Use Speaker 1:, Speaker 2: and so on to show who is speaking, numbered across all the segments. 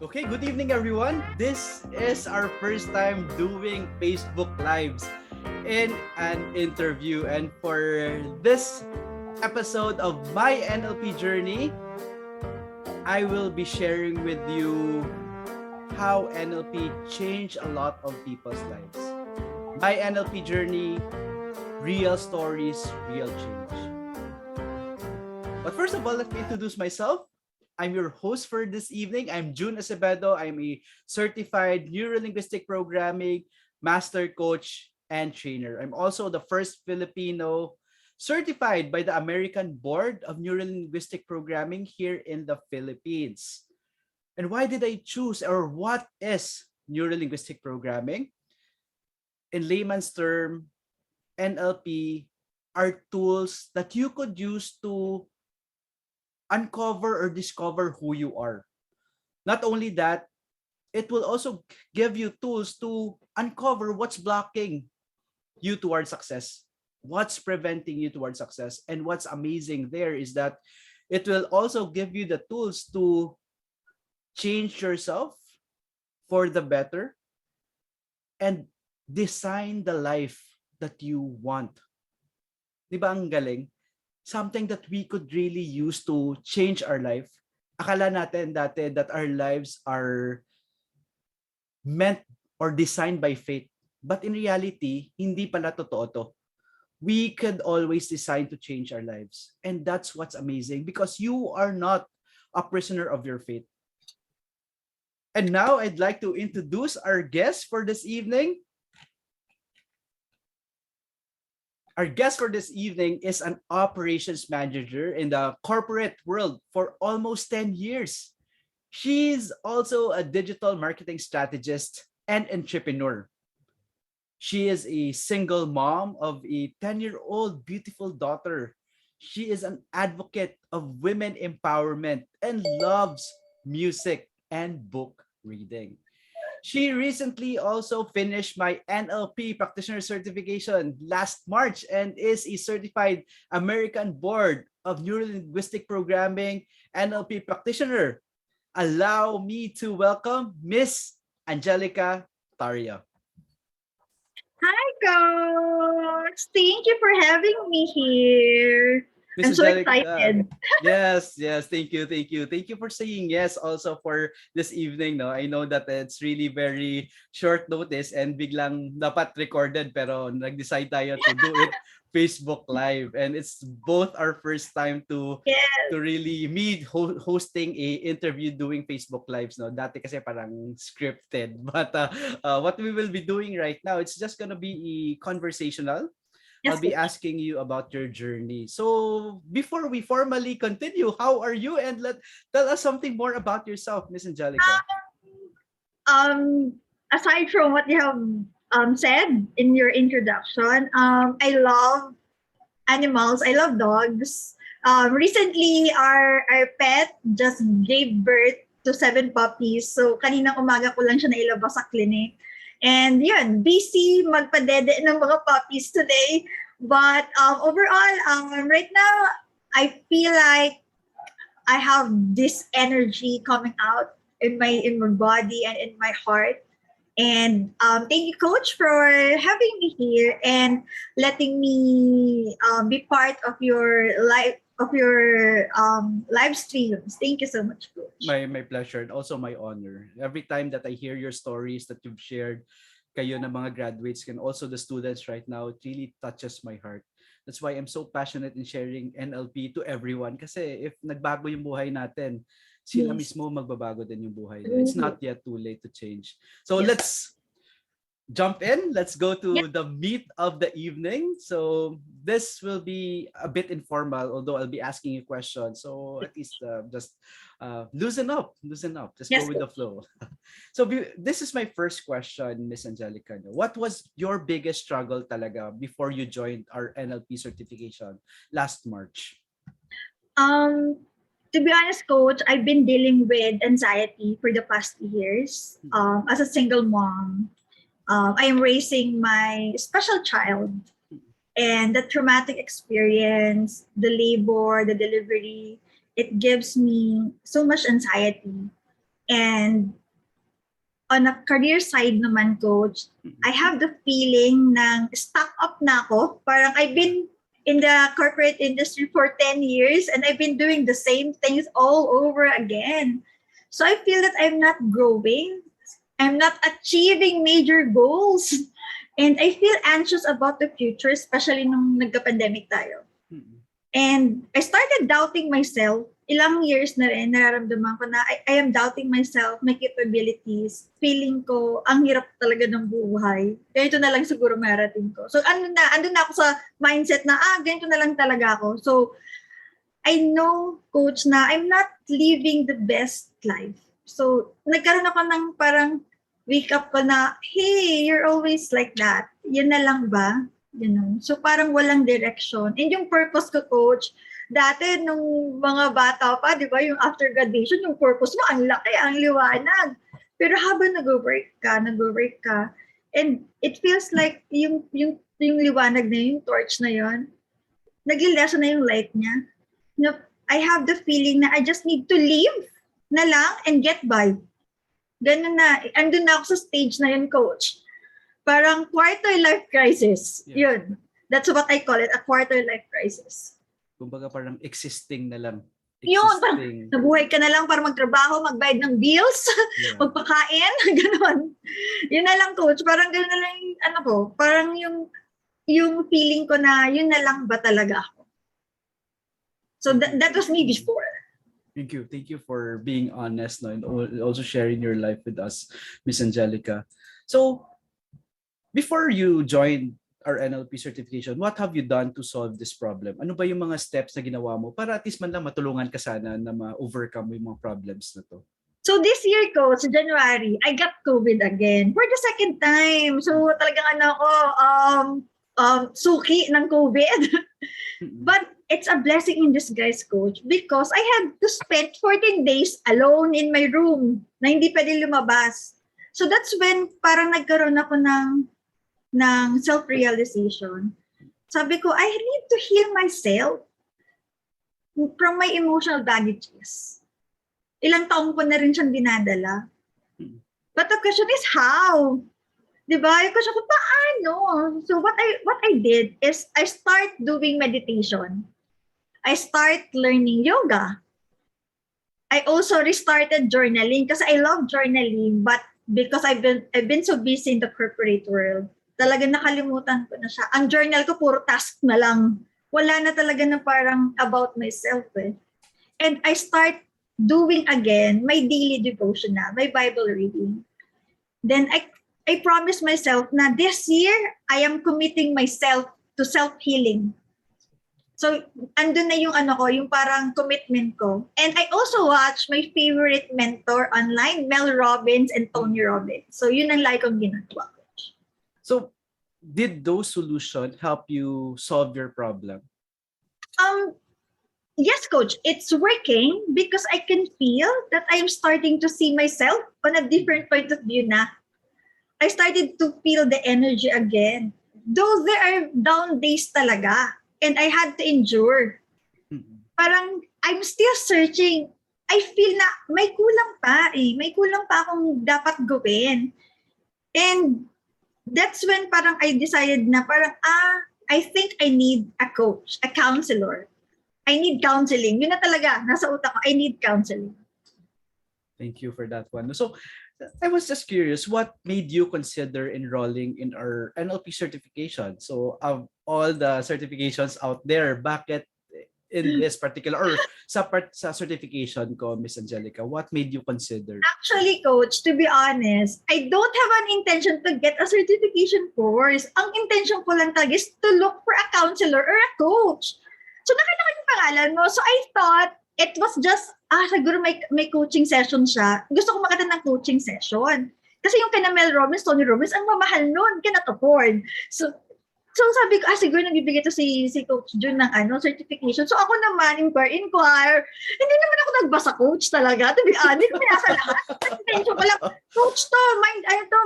Speaker 1: Okay, good evening everyone. This is our first time doing Facebook Lives in an interview. And for this episode of my NLP Journey, I will be sharing with you how NLP changed a lot of people's lives. My NLP Journey, real stories, real change. But first of all, let me introduce myself. I'm your host for this evening. I'm June Acevedo. I'm a certified Neuro-Linguistic Programming master coach and trainer. I'm also the first Filipino certified by the American Board of Neuro-Linguistic Programming here in the Philippines. And why did I choose, or what is Neuro-Linguistic Programming? In layman's term, NLP are tools that you could use to uncover or discover who you are. Not only that, it will also give you tools to uncover what's blocking you towards success, what's preventing you towards success. And what's amazing there is that it will also give you the tools to change yourself for the better and design the life that you want. Di ba ang galing? Something that we could really use to change our life. Akala natin dati that our lives are meant or designed by fate. But in reality, hindi pala totoo to. We could always decide to change our lives. And that's what's amazing because you are not a prisoner of your fate. And now I'd like to introduce our guest for this evening. Our guest for this evening is an operations manager in the corporate world for almost 10 years. She's also a digital marketing strategist and entrepreneur. She is a single mom of a 10-year-old beautiful daughter. She is an advocate of women empowerment and loves music and book reading. She recently also finished my NLP practitioner certification last March and is a certified American Board of Neuro-Linguistic Programming NLP practitioner. Allow me to welcome Ms Angelica Taria.
Speaker 2: Hi, Coach. Thank you for having me here.
Speaker 1: Miss
Speaker 2: I'm so
Speaker 1: Angelica,
Speaker 2: excited.
Speaker 1: yes, thank you for saying yes also for this evening. No, I know that it's really very short notice and biglang dapat recorded pero nag-decide tayo to do it Facebook Live, and it's both our first time
Speaker 2: Yes,
Speaker 1: to really meet hosting a interview doing Facebook Lives. No, dati kasi parang scripted, but what we will be doing right now, it's just gonna be a conversational. I'll
Speaker 2: yes,
Speaker 1: be
Speaker 2: Coach.
Speaker 1: asking you about your journey. So before we formally continue, how are you? And tell us something more about yourself, Miss Angelica.
Speaker 2: Um, Aside from what you have said in your introduction, I love animals. I love dogs. Recently, our pet just gave birth to 7 puppies. So, kaninang umaga ko lang siya nailabas sa clinic. And yun, busy magpadede ng mga puppies today. But overall, right now, I feel like I have this energy coming out in my body and in my heart. And thank you, Coach, for having me here and letting me be part of your live streams. Thank you so much, Coach.
Speaker 1: My pleasure and also my honor. Every time that I hear your stories that you've shared, kayo na mga graduates and also the students right now, it really touches my heart. That's why I'm so passionate in sharing NLP to everyone kasi if nagbago yung buhay natin, sila
Speaker 2: Yes.
Speaker 1: mismo magbabago din yung buhay nila. It's
Speaker 2: True.
Speaker 1: not yet too late to change. So
Speaker 2: Yes.
Speaker 1: let's jump in. Let's go
Speaker 2: Yes.
Speaker 1: to the meat of the evening. So this will be a bit informal, although I'll be asking you questions. So at least just loosen up, Just go
Speaker 2: Yes,
Speaker 1: with the
Speaker 2: Coach.
Speaker 1: flow. So this is my first question, Miss Angelica. What was your biggest struggle talaga before you joined our NLP certification last March?
Speaker 2: Um, to be honest, Coach, I've been dealing with anxiety for the past years. As a single mom, I am raising my special child, and the traumatic experience, the labor, the delivery, it gives me so much anxiety. And on a career side naman, coach, I have the feeling ng stuck up na ako. Parang I've been in the corporate industry for 10 years and I've been doing the same things all over again. So I feel that I'm not growing. I'm not achieving major goals. And I feel anxious about the future, especially nung nagka-pandemic tayo. And I started doubting myself. Ilang years na rin, nararamdaman ko na I am doubting myself, my capabilities. Feeling ko, ang hirap talaga ng buhay. Ganito na lang siguro marating ko. So, andun na ako sa mindset na, ganito na lang talaga ako. So, I know, coach, na I'm not living the best life. So, nagkaroon ako ng parang wake up ko na, hey, you're always like that. Yan na lang ba? Ganun. So parang walang direction. And yung purpose ko, coach, dati nung mga bata pa, di ba, yung after graduation, yung purpose mo, ang laki, ang liwanag. Pero habang nag-work ka, and it feels like yung liwanag na yung torch na yun, nag-lessen na yung light niya. You know, I have the feeling na I just need to live na lang and get by. Ganun na. Andun na ako sa stage na yun, coach. Parang quarter life crisis. Yeah. Yun. That's what I call it, a quarter life crisis.
Speaker 1: Kumbaga parang existing na lang.
Speaker 2: Yun, parang nabuhay ka na lang para magtrabaho, magbayad ng bills, magpakain, gano'n. Yun na lang, coach. Parang gano'n na lang parang yung feeling ko na yun na lang ba talaga ako. So that was me before.
Speaker 1: Thank you. Thank you for being honest, no, and also sharing your life with us, Ms Angelica. So, before you joined our NLP certification, what have you done to solve this problem? Ano ba yung mga steps na ginawa mo para at least man lang matulungan ka sana na ma-overcome yung mga problems na to?
Speaker 2: So this year, coach, January, I got COVID again for the second time. So talagang suki ng COVID. But it's a blessing in disguise, coach, because I had to spend 14 days alone in my room na hindi pwede lumabas. So that's when parang nagkaroon ako ng self-realization. Sabi ko, I need to heal myself from my emotional baggages. Ilang taong ko na rin siyang dinadala. But the question is how? Diba? Yung question ko, paano? So what I did is I start doing meditation. I start learning yoga. I also restarted journaling kasi I love journaling, but because I've been so busy in the corporate world, talaga nakalimutan ko na siya. Ang journal ko puro task na lang. Wala na talaga na parang about myself eh. And I start doing again my daily devotional, my Bible reading. Then I promised myself na this year, I am committing myself to self-healing. So, andun na yung yung parang commitment ko. And I also watch my favorite mentor online, Mel Robbins and Tony Robbins. So, yun ang like kong ginagawa.
Speaker 1: So, did those solutions help you solve your problem?
Speaker 2: Yes, coach. It's working because I can feel that I'm starting to see myself on a different point of view na. I started to feel the energy again. Though there are down days talaga, and I had to endure. Parang I'm still searching. I feel na may kulang pa eh. May kulang pa akong dapat gawin. And that's when parang I decided na parang, I think I need a coach, a counselor. I need counseling. Yun na talaga, nasa utak ko, I need counseling.
Speaker 1: Thank you for that one. So, I was just curious, what made you consider enrolling in our NLP certification? So, of all the certifications out there, bakit in this particular, or sa certification ko, Ms Angelica, what made you consider?
Speaker 2: Actually, coach, to be honest, I don't have an intention to get a certification course. Ang intention ko lang talaga is to look for a counselor or a coach. So, nakita ko yung pangalan mo. So, I thought it was just, siguro may coaching session siya. Gusto ko makita ng coaching session. Kasi yung kina Mel Robbins, Tony Robbins, ang mamahal nun, cannot afford. So sabi ko, siguro nagbibigay to si Coach Jun ng certification. So ako naman, inquire. Hindi naman ako nagbasa, coach talaga. To be honest, pinasa lahat. Intention ko lang, coach to,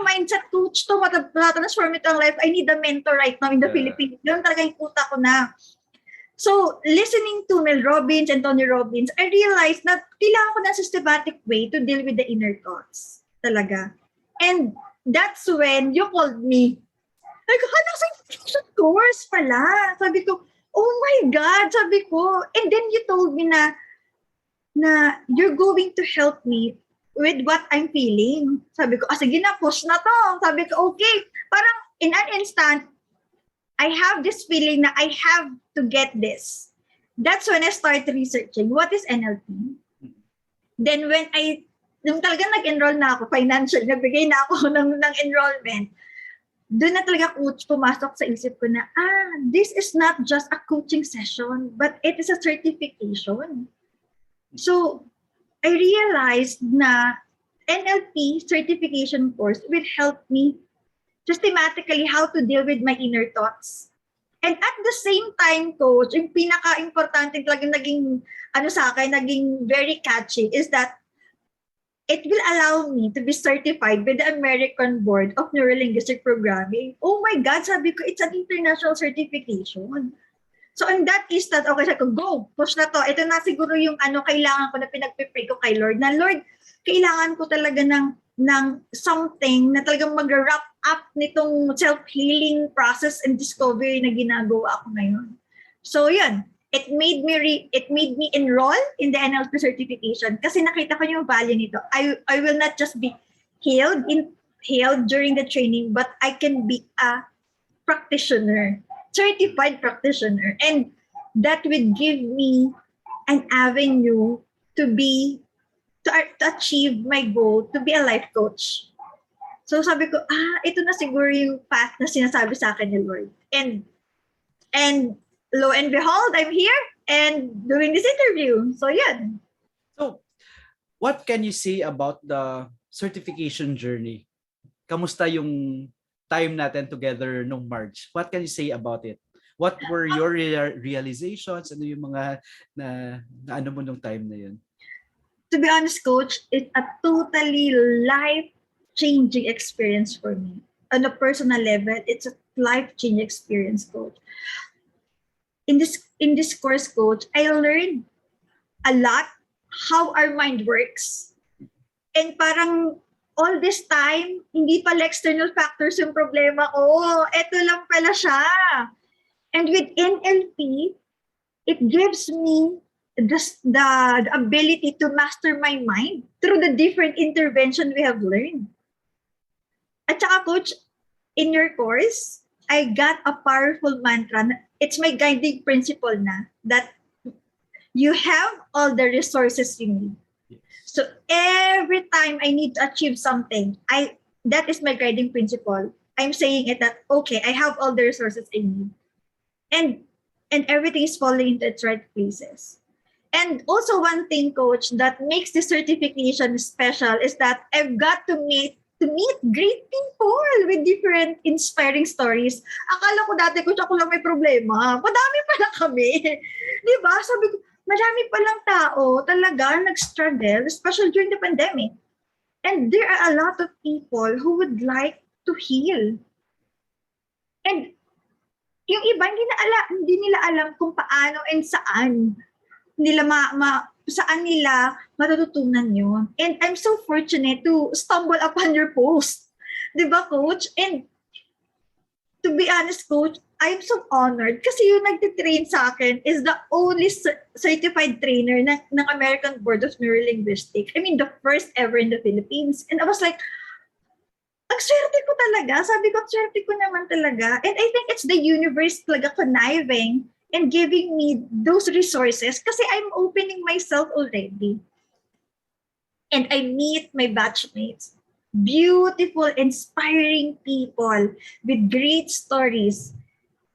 Speaker 2: mindset coach to, matatransform ito ang life. I need a mentor right now in the Philippines. Yun talaga yung puta ko na. So, listening to Mel Robbins and Tony Robbins, I realized na kailangan ko ng systematic way to deal with the inner thoughts. Talaga. And that's when you called me. Like, nasa course pala. Sabi ko, oh my God, sabi ko. And then you told me na you're going to help me with what I'm feeling. Sabi ko, sige na, push na to. Sabi ko, okay. Parang in an instant, I have this feeling na I have to get this. That's when I started researching what is NLP. Then nung talaga nag-enroll na ako, financial, nagbigay na ako ng enrollment, doon na talaga coach pumasok sa isip ko na, this is not just a coaching session, but it is a certification. So, I realized na NLP certification course will help me systematically how to deal with my inner thoughts. And at the same time, coach, yung pinaka-importante talagang naging, sa akin, naging very catchy is that it will allow me to be certified by the American Board of Neuro-Linguistic Programming. Oh my God, sabi ko, it's an international certification. So on that instant, okay, sabi ko, go, push na to. Ito na siguro yung kailangan ko na pinagpipray ko kay Lord. Na Lord, kailangan ko talaga ng something na talagang mag-wrap up nitong self-healing process and discovery na ginagawa ko ngayon. So yun, it made me enroll in the NLP certification kasi nakita ko yung value nito. I will not just be healed during the training, but I can be a practitioner, certified practitioner, and that would give me an avenue to achieve my goal to be a life coach. So sabi ko, ito na siguro yung path na sinasabi sa akin ni Lord. And lo and behold, I'm here and doing this interview. So yan.
Speaker 1: So, what can you say about the certification journey? Kamusta yung time natin together nung March? What can you say about it? What were your realizations? Ano yung mga na ano mo nung time na yun?
Speaker 2: To be honest, coach, it's a totally life-changing experience for me. On a personal level, it's a life-changing experience, coach. In this course, coach, I learned a lot how our mind works. And parang all this time, hindi pala external factors yung problema ko. Ito lang pala siya. And with NLP, it gives me the ability to master my mind through the different intervention we have learned. At saka, coach, in your course, I got a powerful mantra. It's my guiding principle na that you have all the resources you need. So every time I need to achieve something, that is my guiding principle. I'm saying it that, okay, I have all the resources I need. And everything is falling into its right places. And also one thing, coach, that makes this certification special is that I've got to meet great people with different inspiring stories. Akala ko dati, coach, ako lang may problema. Madami pala kami. Di ba? Sabi ko, madami palang tao talaga nag-struggle, especially during the pandemic. And there are a lot of people who would like to heal. And yung iba, hindi nila alam kung paano and saan nila saan nila matututunan yun. And I'm so fortunate to stumble upon your post. Di ba, coach? And to be honest, coach, I'm so honored kasi yung nagtitrain sa akin is the only certified trainer ng American Board of Neuro-Linguistic. I mean, the first ever in the Philippines. And I was like, ang swerte ko talaga. Sabi ko, ang swerte ko naman talaga. And I think it's the universe talaga conniving and giving me those resources kasi I'm opening myself already. And I meet my batchmates. Beautiful, inspiring people with great stories.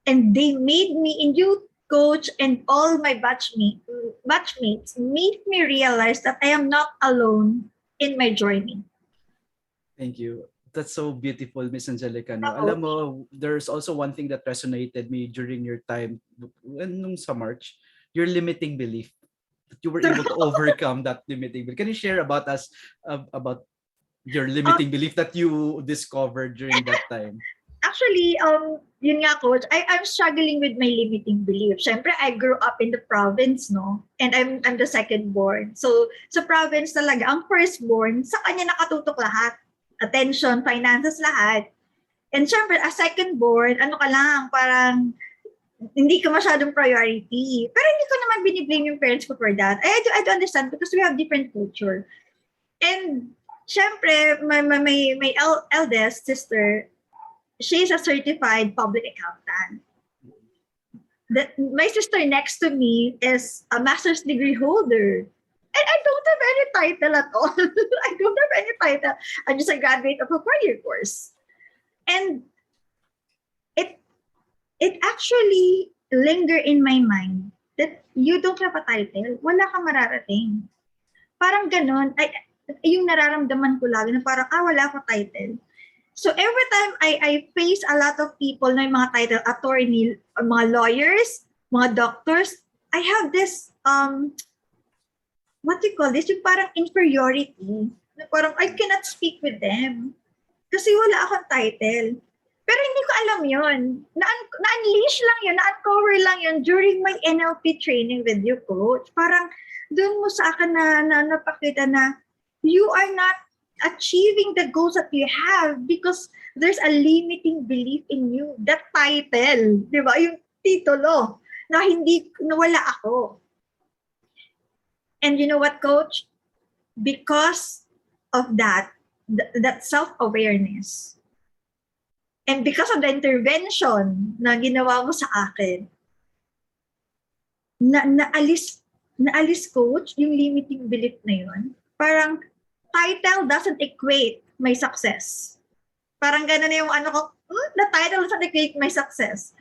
Speaker 2: And they made me, in youth coach and all my batchmates made me realize that I am not alone in my journey.
Speaker 1: Thank you. That's so beautiful, Ms Angelica. No? Alam mo, there's also one thing that resonated me during your time nung sa March, your limiting belief. That you were able to overcome that limiting belief. Can you share about about your limiting belief that you discovered during that time?
Speaker 2: actually, yun nga, coach, I'm struggling with my limiting beliefs. Siyempre, I grew up in the province, no? And I'm the second born. So, sa province talaga, ang firstborn, sa kanya nakatutok lahat. Attention, finances, lahat. And syempre, as second born, ano ka lang, parang hindi ka masyadong priority. Pero hindi ko naman biniblame yung parents ko for that. I do understand because we have different culture. And syempre, my eldest sister, she's a certified public accountant. My sister next to me is a master's degree holder. And I don't have any title at all. I don't have any title. I'm just a graduate of a 4-year course. And it actually linger in my mind that you don't have a title, wala kang mararating. Parang ganon, yung nararamdaman ko lagi na parang, wala akong title. So every time I face a lot of people na yung mga title, attorney, mga lawyers, mga doctors, I have this, what do you call this? Yung parang inferiority. Na parang I cannot speak with them. Kasi wala akong title. Pero hindi ko alam yun. Na-unleash lang yun, na-uncover lang yun during my NLP training with you, coach. Parang doon mo sa akin na napakita na you are not achieving the goals that you have because there's a limiting belief in you. That title, di ba? Yung titulo na wala ako. And you know what, coach? Because of that self-awareness, and because of the intervention na ginawa mo sa akin, naalis, coach, yung limiting belief na yun. Parang title doesn't equate my success. Parang gano'n na yung the title doesn't equate my success.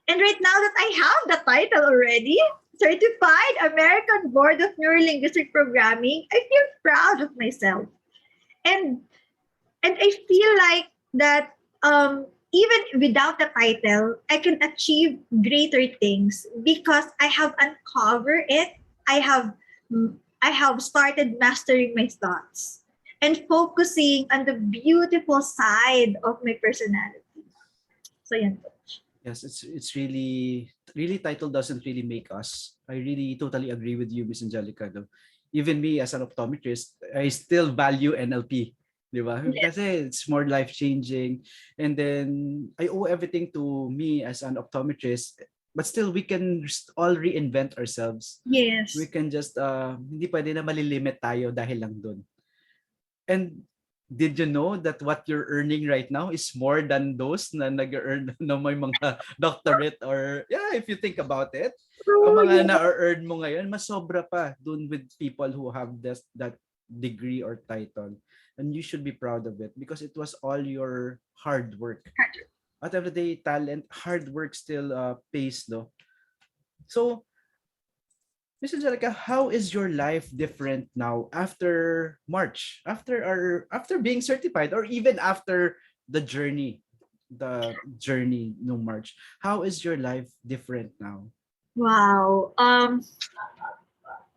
Speaker 2: And right now that I have the title already, Certified American Board of Neuro-Linguistic Programming, I feel proud of myself. And I feel like that even without the title, I can achieve greater things because I have uncovered it. I have started mastering my thoughts and focusing on the beautiful side of my personality. So yan, coach.
Speaker 1: Yes, it's really title doesn't really make us. I really totally agree with you, Ms Angelica. Though. Even me as an optometrist, I still value NLP. Diba?
Speaker 2: Yes.
Speaker 1: Kasi it's more life-changing. And then, I owe everything to me as an optometrist. But still, we can all reinvent ourselves.
Speaker 2: Yes.
Speaker 1: We can just, hindi pwede na malilimit tayo dahil lang dun. And did you know that what you're earning right now is more than those na nag-earn na may mga doctorate or, if you think about it, ang mga na-earn mo ngayon, mas sobra pa dun with people who have that degree or title. And you should be proud of it because it was all your hard work. At the end of the day, talent, hard work still pays, no? So, Ms. Angelica, how is your life different now after March, after being certified, or even after the journey no March? How is your life different now?
Speaker 2: Wow.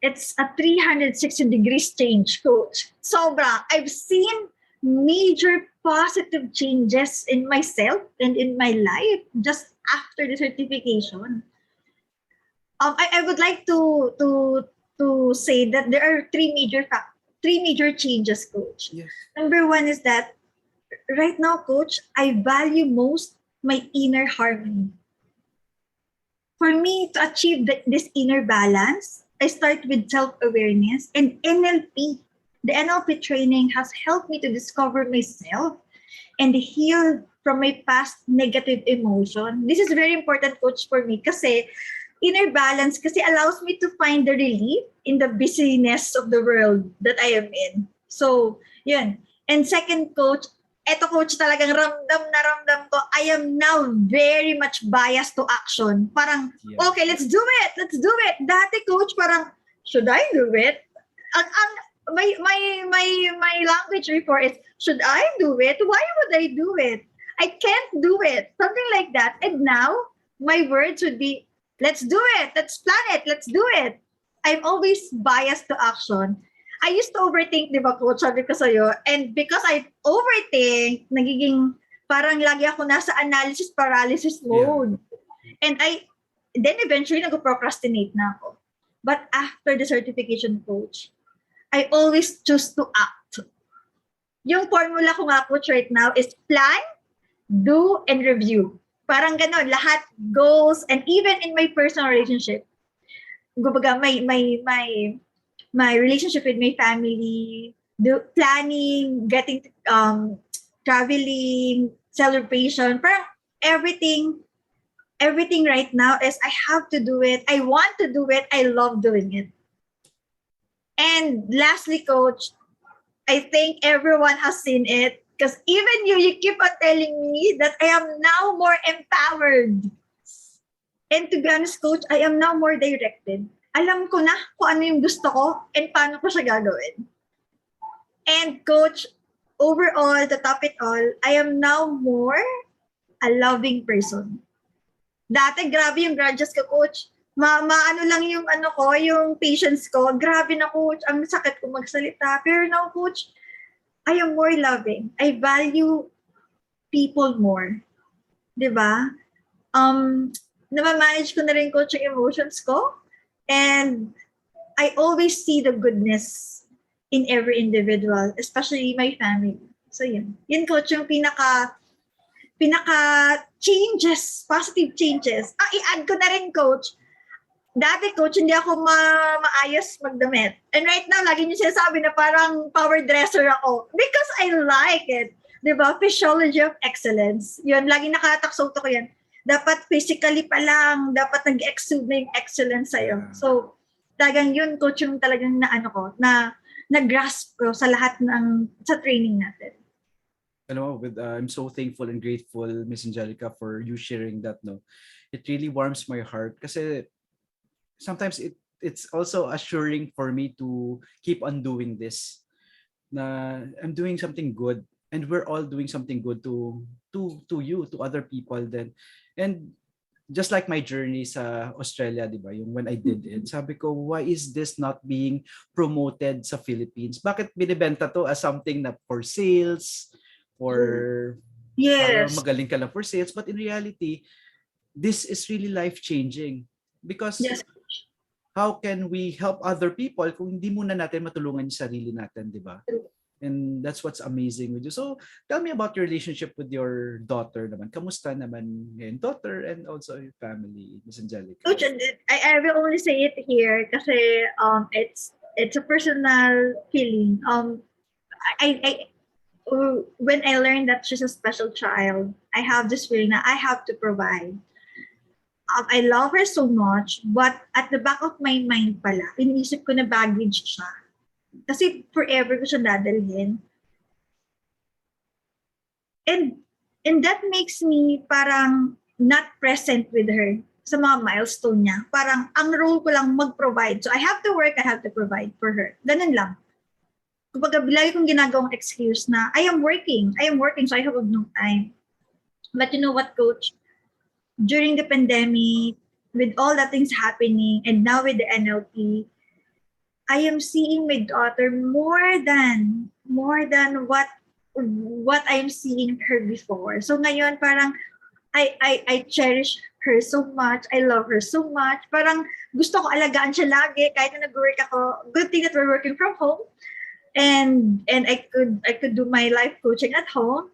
Speaker 2: It's a 360 degrees change, coach. Sobra. I've seen major positive changes in myself and in my life just after the certification. I would like to say that there are three major changes, coach.
Speaker 1: Yes.
Speaker 2: Number one is that right now, coach, I value most my inner harmony. For me to achieve this inner balance, I start with self-awareness and NLP. The NLP training has helped me to discover myself and heal from my past negative emotion. This is very important, coach, for me kasi inner balance kasi allows me to find the relief in the busyness of the world that I am in. So, yun. And second, coach, eto, coach, talagang ramdam ko, I am now very much biased to action. Parang, okay, let's do it. Dati, coach, parang, should I do it? My language before is, should I do it? Why would I do it? I can't do it. Something like that. And now, my words would be, let's do it. Let's plan it. Let's do it. I'm always biased to action. I used to overthink, di ba, coach? Sabi ko sa'yo. And because I overthink, nagiging parang lagi ako nasa analysis paralysis mode. And then eventually nag-procrastinate na ako. But after the certification coach, I always choose to act. Yung formula ko nga, coach, right now is plan, do, and review. Parang ganon, lahat goals, and even in my personal relationship, kumbaga, my relationship with my family, the planning, getting traveling, celebration, parang everything right now is I have to do it. I want to do it. I love doing it. And lastly, coach, I think everyone has seen it because even you keep on telling me that I am now more empowered. And to be honest, coach, I am now more directed. Alam ko na kung ano yung gusto ko and paano ko siya gagawin. And coach, overall, to top it all, I am now more a loving person. Dati, grabe yung grudges ko, coach. Ano lang yung yung patience ko. Grabe na, coach. Ang sakit ko magsalita. Pero now, coach, I am more loving. I value people more. Diba? Namamanage ko na rin, coach, yung emotions ko. And I always see the goodness in every individual, especially my family. So, yun. Yun, coach, yung pinaka changes, positive changes. I-add ko na rin, coach. Dati, coach, hindi ako maayos magdamit. And right now, lagi niyo sinasabi na parang power dresser ako. Because I like it. Diba? Physiology of excellence. Yun, lagi nakatakso ko yan. Dapat physically pa lang, dapat nag-exude na yung excellence sa'yo. So, talagang yun, coach, yung talagang na-grasp ko sa lahat sa training natin.
Speaker 1: I'm so thankful and grateful, Ms Angelica, for you sharing that. No, it really warms my heart kasi sometimes it's also assuring for me to keep on doing this. Na I'm doing something good, and we're all doing something good to you, to other people. Then, and just like my journey sa Australia, di ba? Yung when I did it, sabi ko, why is this not being promoted sa Philippines? Bakit binibenta to as something na for sales? Or
Speaker 2: yes,
Speaker 1: magaling ka lang for sales, but in reality, this is really life-changing because
Speaker 2: yes.
Speaker 1: How can we help other people kung hindi muna natin matulungan yung sarili natin, di ba? And that's what's amazing with you. So, tell me about your relationship with your daughter naman. Kamusta naman yung daughter and also your family, Ms Angelica?
Speaker 2: Coach, I will only say it here kasi it's a personal feeling. When I learned that she's a special child, I have this feeling that I have to provide. I love her so much, but at the back of my mind pala, iniisip ko na baggage siya. Kasi forever ko siya dadalhin. And that makes me parang not present with her sa mga milestone niya. Parang ang role ko lang mag-provide. So I have to work, I have to provide for her. Ganun lang. Kumbaga, lagi kong ginagawang excuse na I am working, so I have no time. But you know what, coach? During the pandemic, with all the things happening, and now with the NLP, I am seeing my daughter more than what I'm seeing her before. So ngayon, parang I cherish her so much. I love her so much. Parang gusto ko alagaan siya lagi kahit na nag-work ako. Good thing that we're working from home. And I could do my life coaching at home.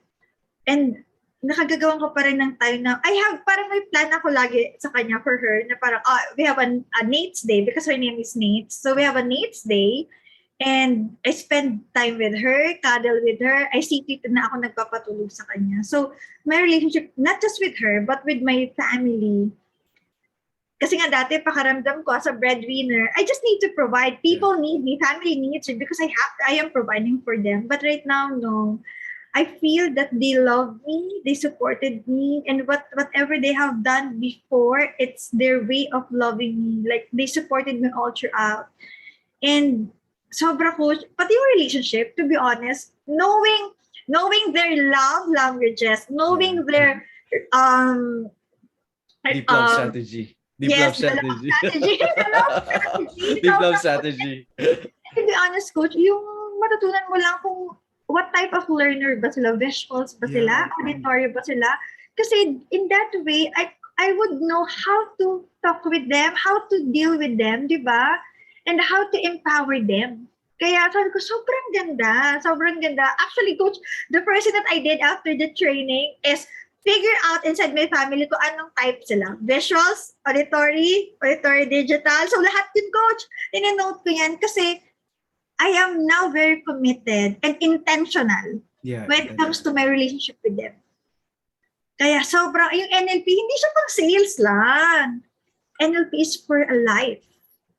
Speaker 2: And nakagagawan ko pa rin ng time na parang may plan ako lagi sa kanya for her na parang we have a Nate's Day because her name is Nate. So we have a Nate's Day and I spend time with her, cuddle with her. I see tito na ako nagpapatulog sa kanya. So my relationship, not just with her, but with my family. Kasi nga dati, pakaramdam ko as a breadwinner, I just need to provide. People need me, family needs me because I am providing for them. But right now, no. I feel that they love me, they supported me, and whatever they have done before, it's their way of loving me. Like, they supported me all throughout. And sobra, coach, pati yung relationship, to be honest, knowing their love languages, knowing their
Speaker 1: deep love strategy. Deep love strategy. Deep love strategy.
Speaker 2: To be honest, coach, yung matutunan mo lang kung what type of learner ba sila? Visuals ba sila?
Speaker 1: Yeah.
Speaker 2: Auditory ba sila? Kasi in that way, I would know how to talk with them, how to deal with them, di ba? And how to empower them. Kaya sabi ko, sobrang ganda. Sobrang ganda. Actually, coach, the first thing that I did after the training is figure out inside my family ko anong type sila. Visuals, auditory digital. So lahat yun, coach. Tininote ko yan kasi I am now very committed and intentional
Speaker 1: Yeah.
Speaker 2: when it comes to my relationship with them. Kaya sobrang, yung NLP, hindi siya pang sales lang. NLP is for a life.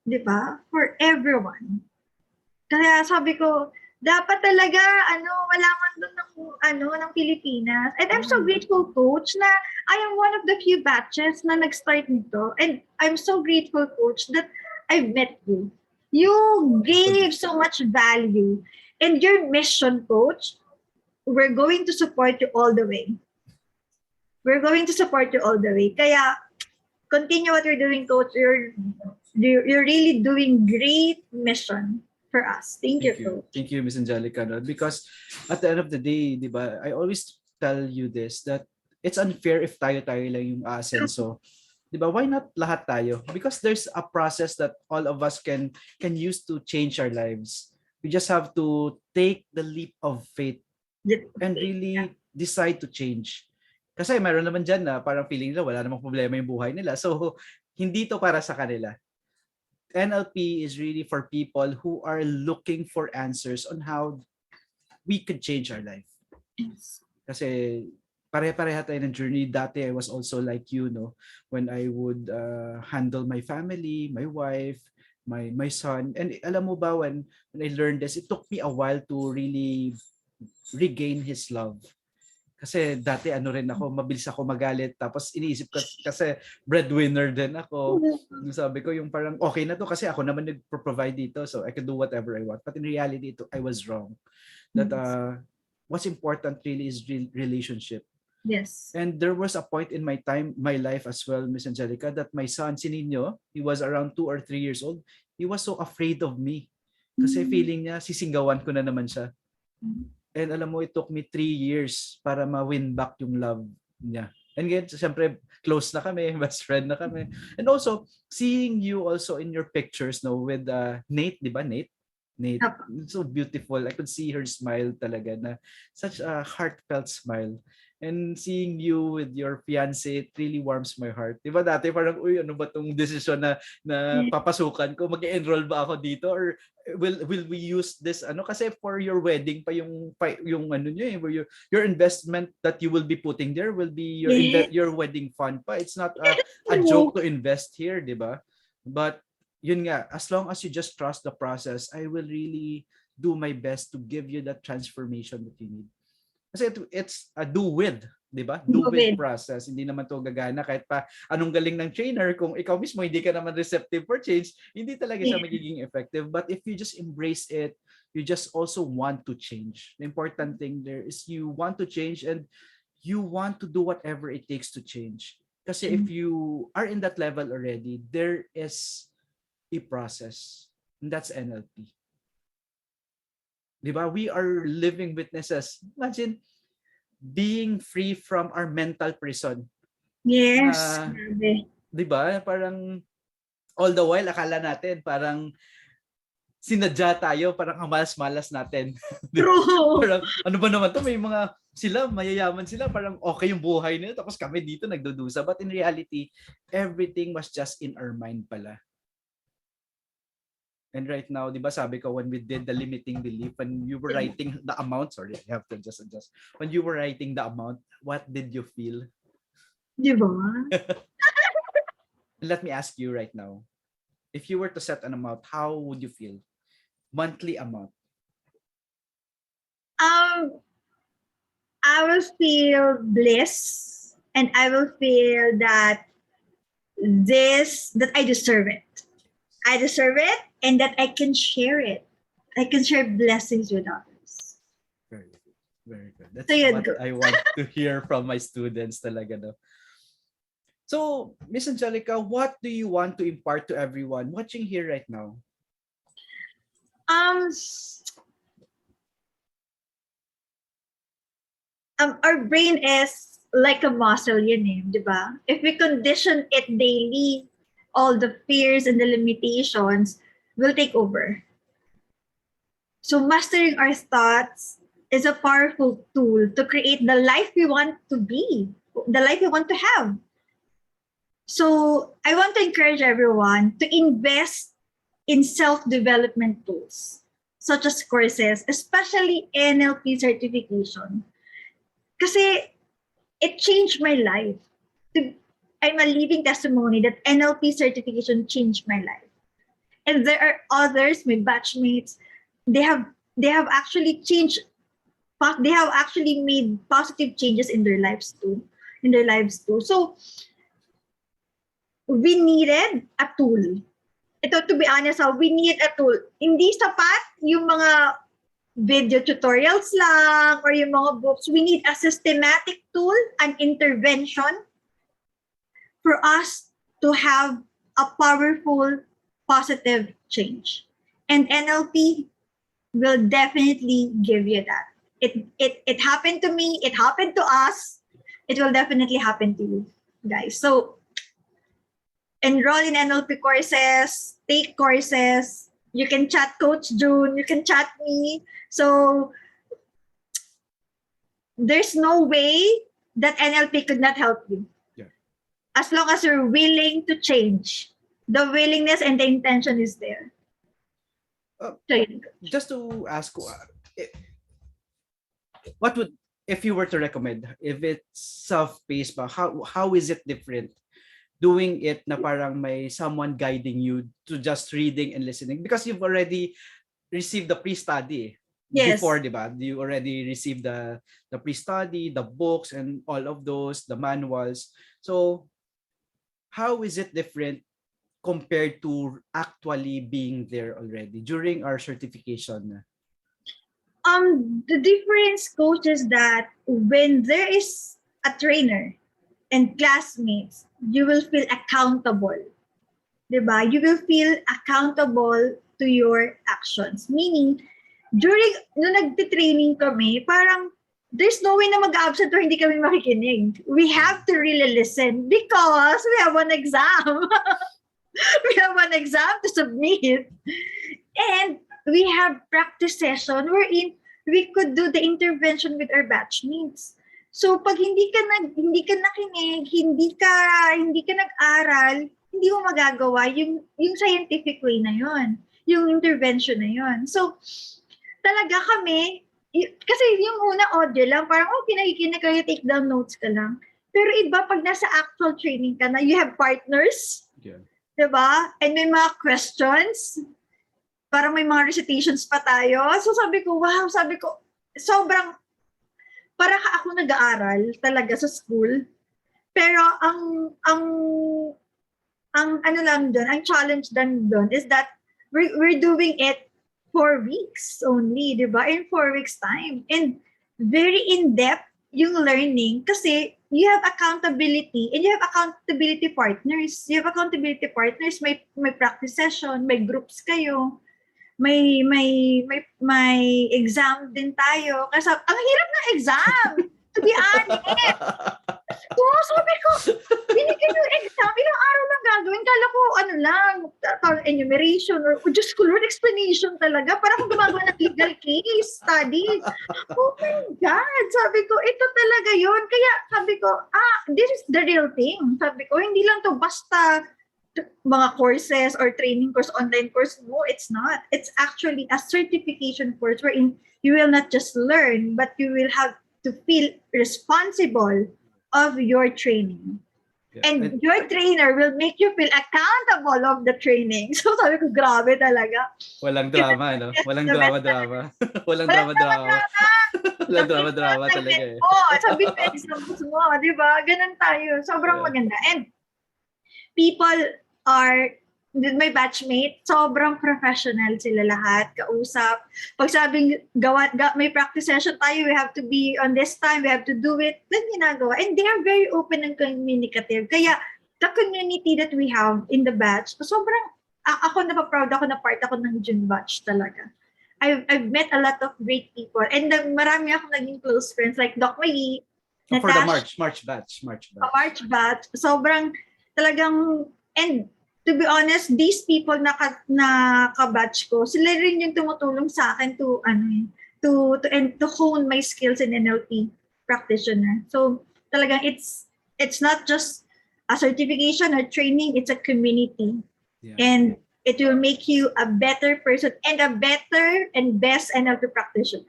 Speaker 2: Di ba? For everyone. Kaya sabi ko, dapat talaga, wala man doon ng Pilipinas. And I'm so grateful, coach, na I am one of the few batches na nag-start nito. And I'm so grateful, coach, that I've met you. You gave so much value. And your mission, coach, we're going to support you all the way. We're going to support you all the way. Kaya, continue what you're doing, coach. You're really doing great mission for us. Thank you, coach.
Speaker 1: Thank you, Ms Angelica. No? Because at the end of the day, di ba, I always tell you this, that it's unfair if tayo-tayo lang yung aasenso. Di ba? Why not lahat tayo? Because there's a process that all of us can use to change our lives. We just have to take the leap of faith and really decide to change. Kasi mayroon naman dyan na parang feeling nila wala namang problema yung buhay nila. So, hindi to para sa kanila. NLP is really for people who are looking for answers on how we could change our life. Kasi pare-pareha tayo ng journey. Dati I was also like you, no? When I would handle my family, my wife, my son. And alam mo ba, when I learned this, it took me a while to really regain his love. Kasi dati rin ako, mabilis ako magalit. Tapos iniisip ko kasi breadwinner din ako. Sabi ko yung parang okay na to kasi ako naman nag-provide dito, so I can do whatever I want. But in reality, I was wrong. That what's important really is relationship.
Speaker 2: Yes.
Speaker 1: And there was a point in my life as well, Ms. Angelica, that my son, si Nino, he was around 2 or 3 years old. He was so afraid of me. Kasi feeling niya, sisinggawan ko na naman siya. And alam mo, it took me 3 years para ma-win back yung love niya. And again, siyempre, close na kami, best friend na kami. And also, seeing you also in your pictures, no, with Nate, di ba, Nate? Nate, so beautiful. I could see her smile talaga, na such a heartfelt smile. And seeing you with your fiancé, it really warms my heart. Di ba dati parang, uy, ano ba tong desisyon na papasukan ko? Mag-enroll ba ako dito? Or will we use this kasi for your wedding pa yung ano niyo your investment that you will be putting there will be your wedding fund pa. It's not a joke to invest here, di ba? But yun nga, as long as you just trust the process, I will really do my best to give you that transformation that you need. Kasi it's a do with, di ba? Do with process. Hindi naman to gagana kahit pa anong galing ng trainer, kung ikaw mismo hindi ka naman receptive for change, hindi talaga siya magiging effective. But if you just embrace it, you just also want to change. The important thing there is you want to change and you want to do whatever it takes to change. Kasi if you are in that level already, there is a process. And that's NLP. Diba? We are living witnesses. Imagine being free from our mental prison.
Speaker 2: Yes.
Speaker 1: Diba? Parang all the while, akala natin parang sinadya tayo, parang ang malas-malas natin.
Speaker 2: True.
Speaker 1: Parang ano ba naman to? May mga sila, mayayaman sila, parang okay yung buhay nila, tapos kami dito nagdudusa. But in reality, everything was just in our mind pala. And right now, di ba sabi ko, when we did the limiting belief, when you were writing the amount, sorry, I have to just adjust. When you were writing the amount, what did you feel?
Speaker 2: Di ba?
Speaker 1: Let me ask you right now, if you were to set an amount, how would you feel? Monthly amount.
Speaker 2: I will feel bliss, and I will feel that I deserve it. I deserve it, and that I can share it. I can share blessings with others.
Speaker 1: Very good. Very good. That's what I want to hear from my students talaga. No? So, Ms. Angelica, what do you want to impart to everyone watching here right now?
Speaker 2: our brain is like a muscle yun eh, di ba? If we condition it daily, all the fears and the limitations will take over. So mastering our thoughts is a powerful tool to create the life we want to be, the life we want to have. So I want to encourage everyone to invest in self-development tools, such as courses, especially NLP certification. Kasi it changed my life. I'm a living testimony that NLP certification changed my life. And there are others, my batchmates, they have actually changed, they have actually made positive changes in their lives too. So we needed a tool. Ito, to be honest, we need a tool. Hindi sapat yung mga video tutorials lang or yung mga books. We need a systematic tool, an intervention for us to have a powerful, positive change. And NLP will definitely give you that. It happened to me. It happened to us. It will definitely happen to you, guys. So enroll in NLP courses, take courses. You can chat Coach June. You can chat me. So there's no way that NLP could not help you.
Speaker 1: Yeah.
Speaker 2: As long as you're willing to change. The willingness and the intention is there.
Speaker 1: Just to ask, what would, if you were to recommend, if it's self-paced ba, how is it different doing it na parang may someone guiding you to just reading and listening? Because you've already received the pre-study.
Speaker 2: Yes.
Speaker 1: Before, di ba? You already received the pre-study, the books, and all of those, the manuals. So how is it different compared to actually being there already during our certification?
Speaker 2: The difference, coach, is that when there is a trainer and classmates, you will feel accountable. Diba? You will feel accountable to your actions. Meaning, nung nagtitraining kami, parang there's no way na mag-absent or hindi kami makikinig. We have to really listen because we have an exam. We have an exam to submit. And we have practice session wherein we could do the intervention with our batchmates. So pag hindi ka nakinig, hindi ka nag-aral, hindi mo magagawa yung scientific way na yon, yung intervention na yon. So talaga kami, kasi yung una audio lang, parang pinakikinig ka, you take down notes ka lang. Pero iba pag nasa actual training ka na, you have partners.
Speaker 1: Yeah.
Speaker 2: Diba? And may mga questions. Parang may mga recitations pa tayo. So sabi ko, wow, sobrang, para ka ako nag-aaral talaga sa school. Pero ang challenge doon is that we're doing it 4 weeks only, di ba? In 4 weeks time. And very in-depth yung learning kasi you have accountability and you have accountability partners. May practice session, may groups kayo. May exam din tayo. Kasi ang hirap ng exam. To be honest. So, sabi ko, binigyan yung exam, ilang araw lang gagawin. Kala ko, enumeration or just Lord, explanation talaga. Parang gumagawa ng legal case study. Oh my God. Sabi ko, ito talaga yun. Kaya sabi ko, this is the real thing. Sabi ko, hindi lang to basta mga courses or training course, online course. No, it's not. It's actually a certification course wherein you will not just learn, but you will have to feel responsible of your training. Yeah. And your trainer will make you feel accountable of the training. So sabi ko, grabe talaga.
Speaker 1: Walang drama, no? Walang drama. Walang drama. Walang drama talaga eh.
Speaker 2: Sabi ko, examples mo, di ba? Ganun tayo. Sobrang maganda. And people are, my batchmate, sobrang professional sila lahat, kausap. Pag sabing may practice session tayo, we have to be on this time, we have to do it, then ginagawa. And they are very open and communicative. Kaya, the community that we have in the batch, sobrang, ako napaproud ako na part ako ng June batch talaga. I've met a lot of great people. And marami akong naging close friends like Doc Mayi,
Speaker 1: For the
Speaker 2: Natasha,
Speaker 1: March batch.
Speaker 2: March batch. Sobrang talagang, and to be honest, these people na kabatch ko, sila rin yung tumutulong sa akin to hone my skills in NLP practitioner. So talagang it's not just a certification or training, it's a community.
Speaker 1: Yeah.
Speaker 2: And it will make you a better person and a better and best NLP practitioner.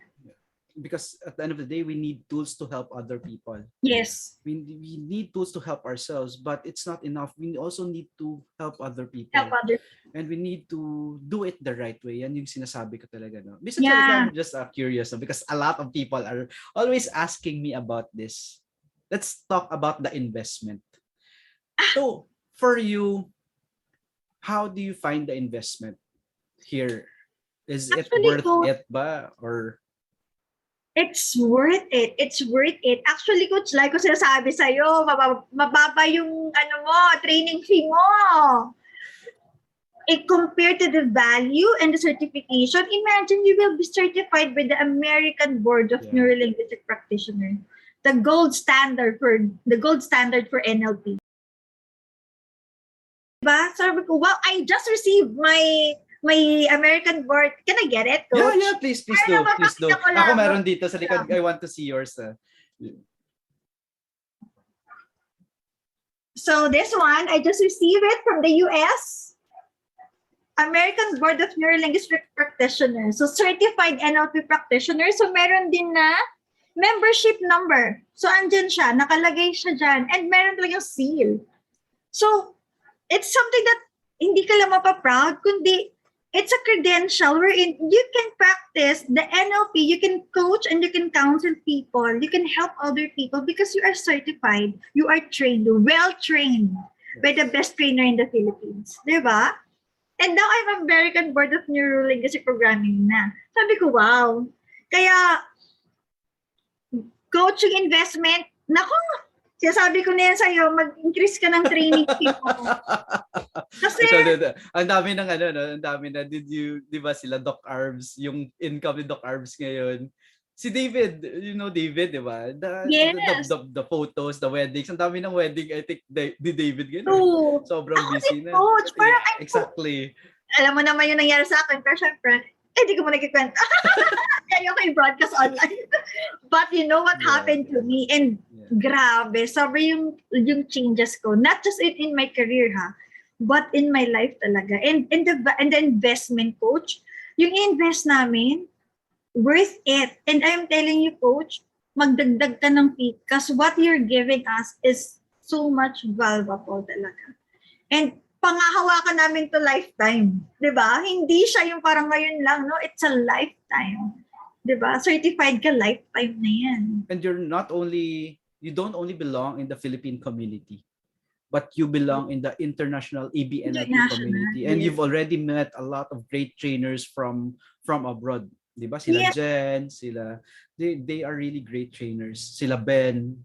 Speaker 1: Because at the end of the day, we need tools to help other people.
Speaker 2: Yes.
Speaker 1: We need tools to help ourselves, but it's not enough. We also need to help other people. And we need to do it the right way. Yan yung sinasabi ko talaga. No? Ms. Angelica, I'm just curious, no? Because a lot of people are always asking me about this. Let's talk about the investment. So, for you, how do you find the investment here? Is
Speaker 2: Actually,
Speaker 1: it worth it ba? Or
Speaker 2: it's worth it. It's worth it. Actually, Coach, like ko sinasabi sa'yo, mababa yung training fee mo. Compared to the value and the certification, imagine you will be certified by the American Board of Neuro-Linguistic Practitioner, the gold standard for NLP. Diba? Sabi ko, wow, I just received my American board. Can I get it, Coach?
Speaker 1: Yeah, please do. Ako meron dito sa likod. I want to see yours.
Speaker 2: So this one, I just received it from the US. American Board of Neuro-Linguistic Practitioner. So certified NLP practitioner. So meron din na membership number. So andyan siya, nakalagay siya dyan. And meron talagang seal. So it's something that hindi ka lang mapaproud, kundi it's a credential wherein you can practice the NLP, you can coach and you can counsel people, you can help other people because you are certified, you are trained, well-trained by the best trainer in the Philippines. Diba? And now I'm American Board of Neuro-Linguistic Programming na. Sabi ko, wow. Kaya, coaching investment, naku, sinasabi ko na yan sa'yo, mag-increase ka ng training people. Kasi,
Speaker 1: ang dami ng ang dami na, di ba sila Doc Arbs, yung income ni Doc Arbs ngayon, si David, you know David, di ba? The photos, the weddings, ang dami ng wedding, I think, di David ganun. Sobrang busy na.
Speaker 2: Coach,
Speaker 1: Exactly.
Speaker 2: Alam mo naman yung nangyari sa akin, pero syempre, di ko mo nagkikwenta. Kaya ko i-broadcast online. But you know what happened to me? And grabe, sabi yung changes ko. Not just in my career, but in my life talaga. And the investment, Coach, yung invest namin, worth it. And I'm telling you, Coach, magdagdag ka ng fee because what you're giving us is so much valuable talaga. And pangahawakan namin to lifetime. Diba? Hindi siya yung parang ngayon lang, no? It's a lifetime. Diba? Certified ka, lifetime na yan.
Speaker 1: And you don't only belong in the Philippine community, but you belong in the international ABNLP community. And you've already met a lot of great trainers from abroad. Diba? Sila Jen, they are really great trainers. Sila Ben,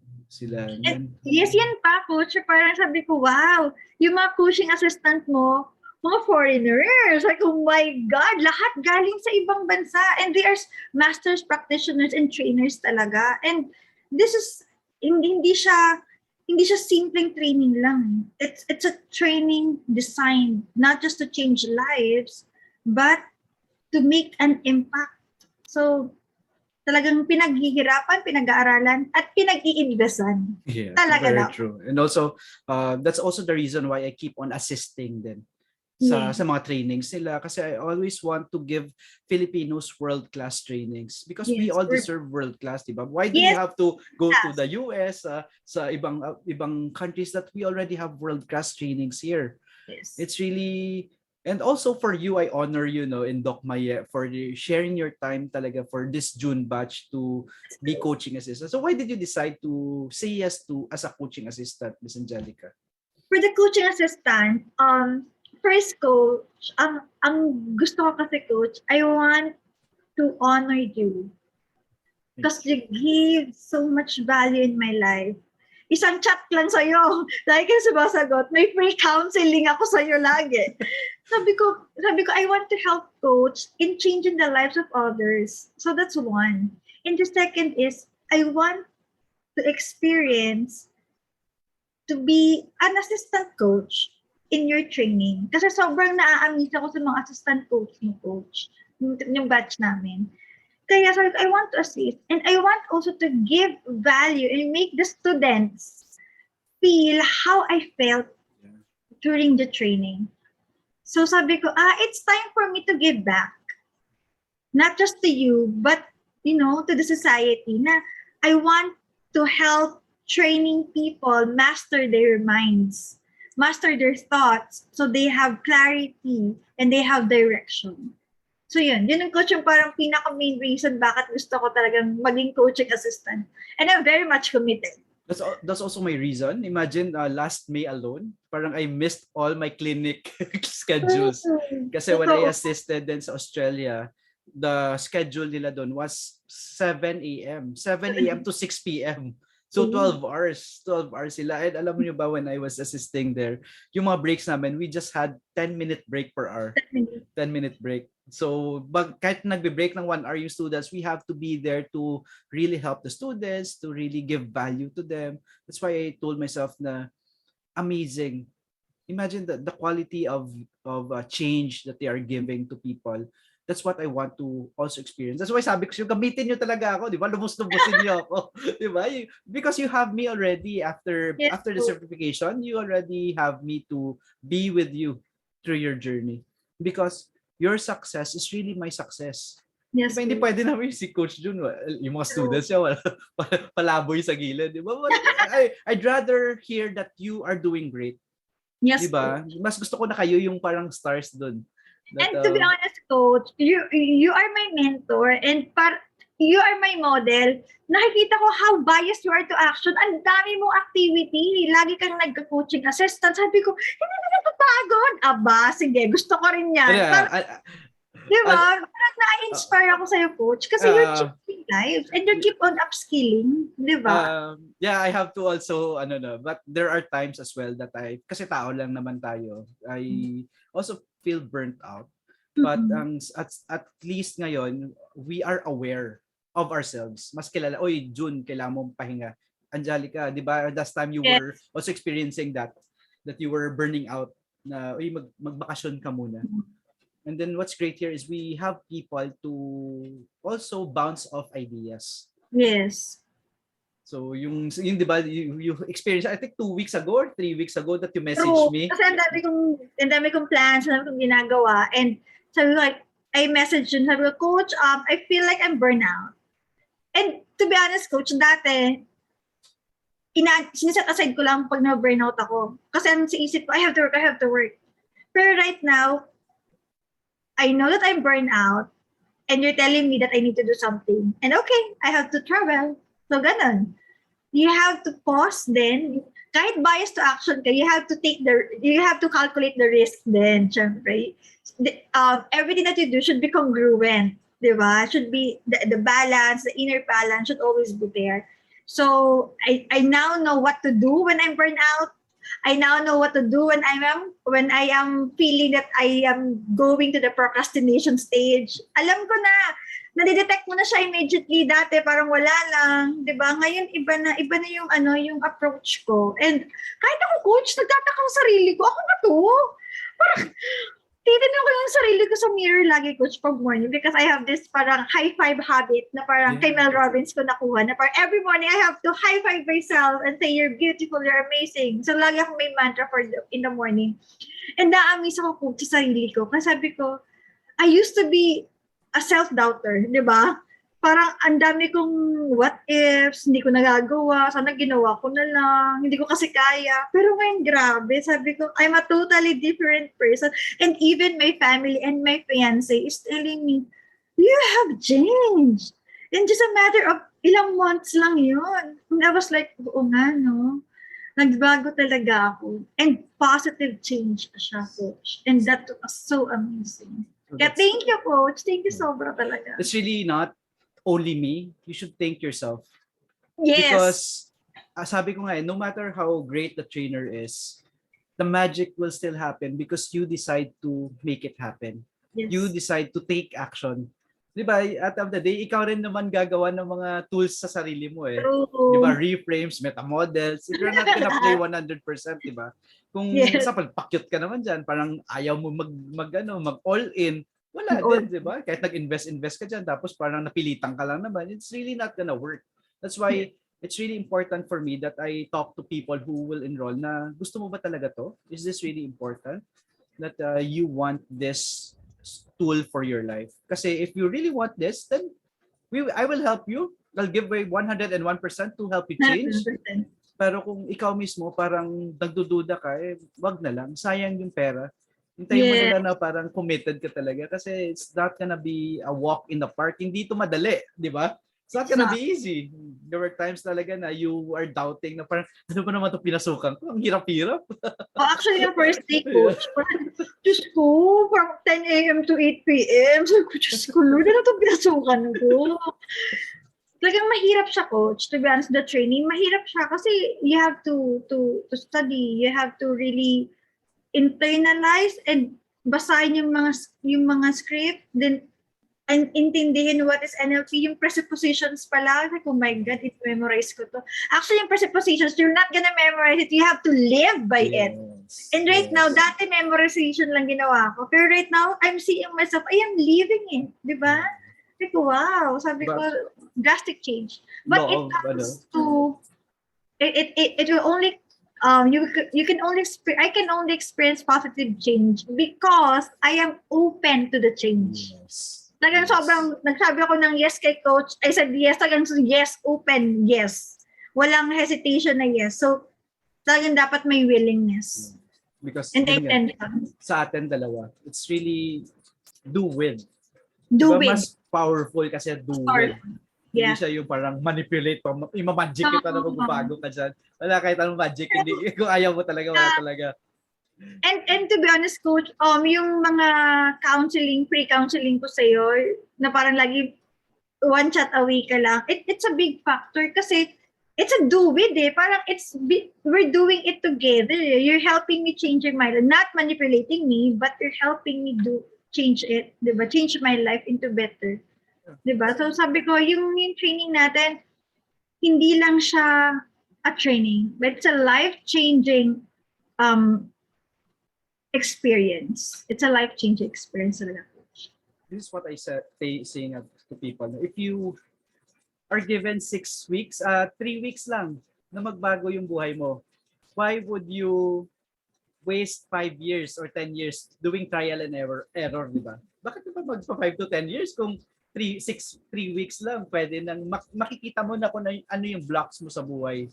Speaker 2: Yes, yan pa, Coach. Parang sabi ko, wow, yung mga coaching assistant mo, mga foreigners. Like, oh my God, lahat galing sa ibang bansa. And they are masters, practitioners, and trainers talaga. And this is, hindi siya simpleng training lang. It's a training designed not just to change lives, but to make an impact. So, talagang pinaghihirapan, pinag-aaralan, at pinag-iinvestan.
Speaker 1: Yeah,
Speaker 2: talaga
Speaker 1: very true. And also, that's also the reason why I keep on assisting them sa mga trainings nila. Kasi I always want to give Filipinos world-class trainings because we all deserve world-class, diba? Why do we have to go to the US, sa ibang countries that we already have world-class trainings here?
Speaker 2: Yes.
Speaker 1: It's really... And also for you, I honor you, in Doc Maye for sharing your time talaga for this June batch to be coaching assistant. So why did you decide to say yes as a coaching assistant, Ms. Angelica?
Speaker 2: For the coaching assistant, first, Coach, ang gusto ko kasi, Coach, I want to honor you because you give so much value in my life. isang chat lang sa'yo. Lagi ka sumasagot. May free counseling ako sa'yo lagi. Sabi ko, I want to help coach in changing the lives of others. So that's one. And the second is, I want to experience to be an assistant coach in your training. Kasi sobrang naa-amaze ako sa mga assistant coach ni coach, yung batch namin. Kaya sabi ko, I want to assist. And I want also to give value and make the students feel how I felt during the training. So sabi ko, it's time for me to give back. Not just to you, but, to the society na I want to help training people master their minds, master their thoughts, so they have clarity and they have direction. So yun ang coach yung parang pinaka-main reason bakit gusto ko talagang maging coaching assistant. And I'm very much committed.
Speaker 1: That's also my reason. Imagine last May alone, parang I missed all my clinic schedules. Kasi when I assisted then sa Australia, the schedule nila doon was 7 a.m. to 6 p.m. So 12 hours sila. And alam mo niyo ba, when I was assisting there, yung mga breaks namin, we just had 10-minute break per hour. 10-minute break. So kahit nagbe-break ng 1 hour yung students, we have to be there to really help the students, to really give value to them. That's why I told myself na amazing. Imagine the quality of change that they are giving to people. That's what I want to also experience. That's why sabi ko sa'yo, gamitin nyo talaga ako, di ba? Lubos-lubosin nyo ako. Di ba? Because you have me already after the certification, you already have me to be with you through your journey. Because your success is really my success.
Speaker 2: Yes,
Speaker 1: diba, hindi pwede namin si Coach Jun, yung mga students niya, palaboy sa gilid. Diba? I'd rather hear that you are doing great.
Speaker 2: Yes,
Speaker 1: diba? Mas gusto ko na kayo yung parang stars dun.
Speaker 2: And to be honest, Coach, you are my mentor and you are my model. Nakikita ko how biased you are to action. Ang dami mong activity. Lagi kang nagka-coaching assistant. Sabi ko, hindi na napapagod. Aba, sige, gusto ko rin yan. Diba? Parang na-inspire ako sa'yo, Coach. Kasi you're changing lives and you keep on upskilling. Diba?
Speaker 1: I have to also, but there are times as well that kasi tao lang naman tayo, I also feel burnt out. But at least ngayon, we are aware of ourselves. Mas kilala, oy, June, kailangan mong pahinga. Angelica, di ba, last time you were also experiencing that you were burning out, na, oy, magbakasyon ka muna. And then what's great here is we have people to also bounce off ideas.
Speaker 2: Yes.
Speaker 1: So yung di ba you experience, I think 2 weeks ago or 3 weeks ago that you messaged me.
Speaker 2: Kasi ang dami kong plans, ang dami kong ginagawa, and sabi ko, I messaged yun, sabi ko, Coach, I feel like I'm burnout. And to be honest, Coach, dati siniset aside ko lang pag na-burnout ako. Kasi ang isip ko, I have to work. Pero right now, I know that I'm burnt out, and you're telling me that I need to do something. And okay, I have to travel. So ganun. You have to pause then. Kahit bias to action ka, you have to calculate the risk then, syempre. Everything that you do should be congruent, di ba? Should be, the balance, the inner balance should always be there. So, I now know what to do when I'm burnt out. I now know what to do when I am feeling that I am going to the procrastination stage. Alam ko na, nadidetect mo na siya immediately. Dati parang wala lang, 'di ba? Ngayon iba na yung approach ko. And kahit ako, Coach, nagtataka ko sa sarili ko, ako na to. Parang titignan ko yung sarili ko sa mirror lagi, Coach, pag morning, because I have this parang high five habit na parang kay Mel Robbins ko nakuha, na parang every morning I have to high five myself and say, you're beautiful, you're amazing. So lagi akong may mantra in the morning. And na-amaze ako, Coach, sa sarili ko. Kasi sabi ko, I used to be a self-doubter, di ba? Parang ang dami kong what ifs, hindi ko nagagawa, sana ginawa ko na lang, hindi ko kasi kaya. Pero ngayon, grabe, sabi ko, I'm a totally different person. And even my family and my fiancé is telling me, you have changed. And just a matter of ilang months lang yun. And I was like, oo nga, no? Nagbago talaga ako. And positive change siya, Coach. And that was so amazing. Kaya thank you, Coach. Thank you sobra talaga.
Speaker 1: It's really not only me. You should thank yourself.
Speaker 2: Yes.
Speaker 1: Because sabi ko nga no matter how great the trainer is, the magic will still happen because you decide to make it happen. You
Speaker 2: Yes.
Speaker 1: decide to take action. 'Di ba? At the end of the day, ikaw rin naman gagawa ng mga tools sa sarili mo eh. 'Di ba?
Speaker 2: True.
Speaker 1: Reframes, meta models. If you're not gonna play 100%, 'di ba? Kung
Speaker 2: Yes.
Speaker 1: example, pakyut ka naman diyan, parang ayaw mo mag all in, wala
Speaker 2: All.
Speaker 1: din, 'di ba? Kahit nag-invest ka diyan tapos parang napilitan ka lang naman, it's really not gonna work. That's why it's really important for me that I talk to people who will enroll na gusto mo ba talaga to? Is this really important? That you want this tool for your life. Kasi if you really want this, then I will help you. I'll give away 101% to help you change.
Speaker 2: 100%.
Speaker 1: Pero kung ikaw mismo parang nagdududa ka, eh, wag na lang. Sayang yung pera. Hintayin mo na
Speaker 2: Yeah.
Speaker 1: lang na parang committed ka talaga kasi it's not gonna be a walk in the park. Hindi ito madali, di ba? It's not gonna be easy. There were times talaga na you are doubting na parang ano ba naman ito pinasukan ko? Ang hirap-hirap.
Speaker 2: Oh, actually, yung first day, coach, parang, Diyos ko, from 10 a.m. to 8 p.m. Sabi ko, Diyos ko, Lord, ano itong pinasukan ko? Talagang mahirap siya, coach, to be honest, the training, mahirap siya kasi you have to study, you have to really internalize and basahin yung mga script, then and intindihin what is NLP, yung presuppositions pala. Like, oh my God, memorize ko to. Actually, yung presuppositions, you're not gonna memorize it. You have to live by it. And right now, dati memorization lang ginawa ko. Pero right now, I'm seeing myself, I am living it. Di ba? Like, wow. Sabi ko, drastic change. But it comes to, it will only, you can only, I can only experience positive change because I am open to the change.
Speaker 1: Yes.
Speaker 2: Talagang sobrang, nagsabi ako ng yes kay coach. I said yes, talagang yes, open, yes. Walang hesitation na yes. So, talagang dapat may willingness.
Speaker 1: Because
Speaker 2: and intention.
Speaker 1: Sa atin dalawa, it's really do with.
Speaker 2: Do
Speaker 1: diba,
Speaker 2: with.
Speaker 1: mas powerful kasi do with.
Speaker 2: Yeah.
Speaker 1: Hindi siya yung parang manipulate, ima-magic kita na magbabago ka dyan. Wala kahit anong magic, hindi, kung ayaw mo talaga, wala talaga.
Speaker 2: And to be honest, coach, yung mga counseling, pre-counseling ko sa'yo, na parang lagi one chat away ka lang, it's a big factor kasi it's a do with eh. Parang we're doing it together. You're helping me change my life. Not manipulating me, but you're helping me change it. Diba? Change my life into better. Diba? So sabi ko, yung training natin, hindi lang siya a training, but it's a life-changing experience. It's a life-changing experience.
Speaker 1: This is what I saying to people. If you are given 6 weeks, 3 weeks lang na magbago yung buhay mo, why would you waste 5 years or 10 years doing trial and error, di ba? Bakit pa magpa 5 to 10 years kung 3 weeks lang, pwede nang makikita mo na kung ano yung blocks mo sa buhay.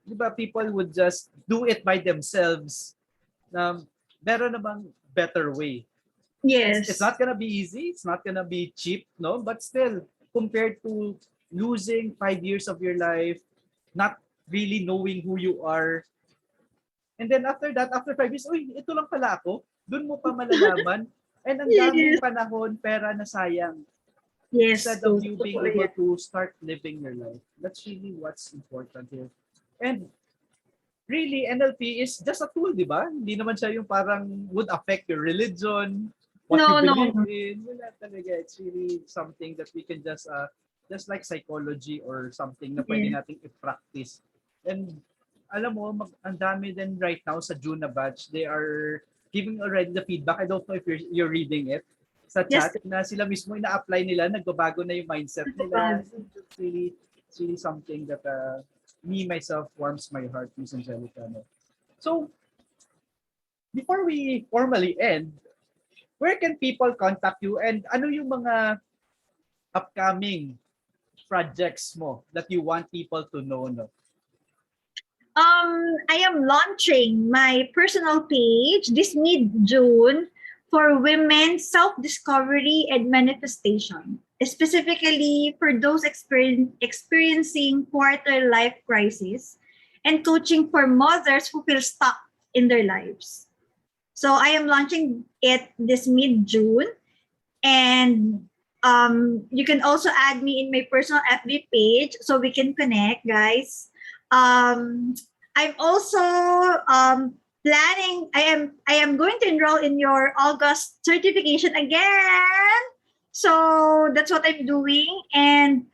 Speaker 1: Di ba? People would just do it by themselves. Meron namang better way.
Speaker 2: Yes.
Speaker 1: It's not gonna be easy. It's not gonna be cheap, no? But still, compared to losing 5 years of your life, not really knowing who you are, and then after that, after 5 years, uy, ito lang pala ako. Doon mo pa malalaman. And ang daming panahon, pera na sayang.
Speaker 2: Yes.
Speaker 1: Instead of you being able to start living your life. That's really what's important here. And really, NLP is just a tool, di ba? Hindi naman siya yung parang would affect your religion, what you believe in. Wala talaga. It's really something that we can just like psychology or something na pwede nating i-practice. And alam mo, ang dami din right now sa June na batch, they are giving already the feedback. I don't know if you're reading it sa chat, na sila mismo ina-apply nila, nagbabago na yung mindset nila. It's really something that me, myself, warms my heart, Ms Angelica. So, before we formally end, where can people contact you and ano yung mga upcoming projects mo that you want people to know? No?
Speaker 2: I am launching my personal page this mid-June for women's self-discovery and manifestation, specifically for those experiencing quarter life crisis and coaching for mothers who feel stuck in their lives. So I am launching it this mid-June, and you can also add me in my personal FB page so we can connect, guys. I'm also planning. I am going to enroll in your August certification again. So that's what I'm doing, and